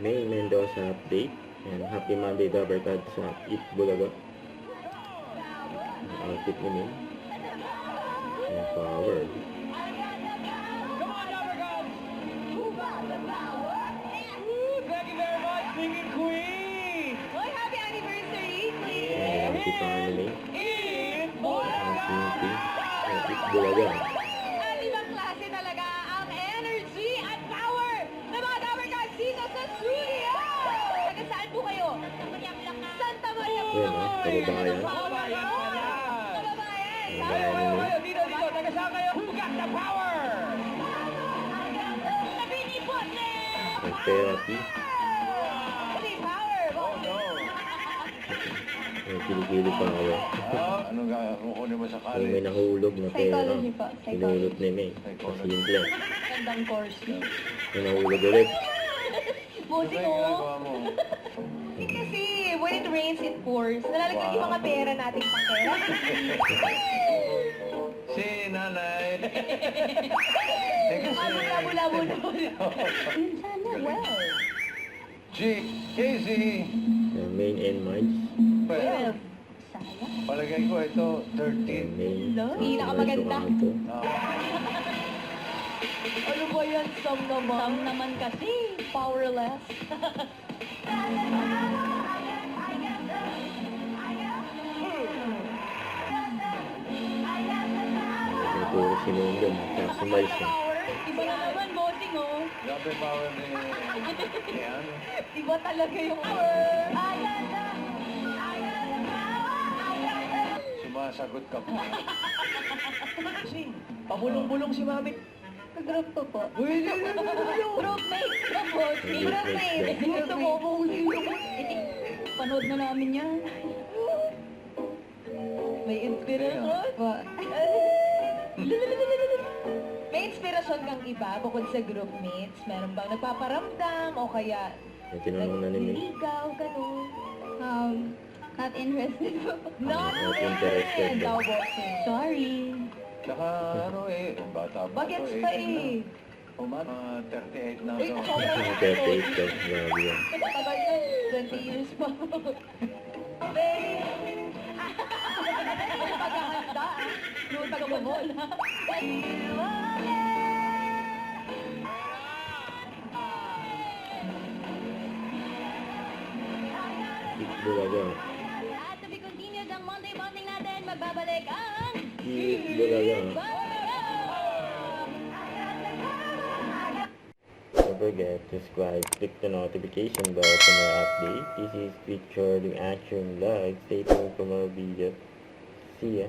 May Mendoza update. And happy Monday to Abertad sa Eat Bulaga. Ang outfit ni May. And power. Thank you very much, King and Queen! Hoy, happy anniversary, Queen! And happy family. Eat Happy Eat Bulaga. At ibang klase talaga ang energy at power ng mga Dabarkads dito sa studio! Taga saan po kayo? Santa Maria po! Ayan, kababayan. Kababayan! Kababayan ni May. Dito, taga saan kayo? Who got the power? Nabinipot na! Nag-therapy. Power! Oh no! Kilikili pa ako. Anong kukunin mo sa Yung college? may nahulog na pera. Psychology po, psychology. Sinulot ni May. Simple. Gandang course. May nahulog ulit. Buti Ano ko. ginagawa mo? Kasi when it rains, it pours. Nalalagyan yung mga pera nating pakera. Si nanay. Kasi... Labo-labo na. Sana, well. G. Casey. And main and Marge. Well, Sayang. palagay ko ito, 13. Main. No, pinakamaganda. Ano ba yan? Sam naman. Sam naman kasi. Powerless. May puro sinundan. Tapos si Marge na. Iba na naman, bossing, oh. Grabe power ni... Yan. Iba talaga yung power. Sumasagot ka pa. Pabulong-bulong si Mami. Group ko po. Groupmate ka po. Groupmate. Gusto mo po. Panood na namin yan. May inspirasyon. May inspirasyon kang iba bukod sa groupmates? Meron bang nagpaparamdam o kaya May tinanong na ni May. nagliligaw, ganun? Not interested po. Not Not interested. interested. Daw, bossing. Sorry. Tsaka ano bata pa Bagets to, pa 18 na. eh. Mga 38 na Uy, to. sobrang Ang 38 ka. Grabe yan. Tagal na, 20 years pa. Babe! Ang paghahanda, ah. Yung pagkabol. Eat Bulaga. At to be continued ang Monday Bonding natin, magbabalik ang... Eat Bulaga. Don't forget to subscribe, click the notification bell for more updates. This is Picture Reaction Vlog. Stay tuned for more videos. See ya.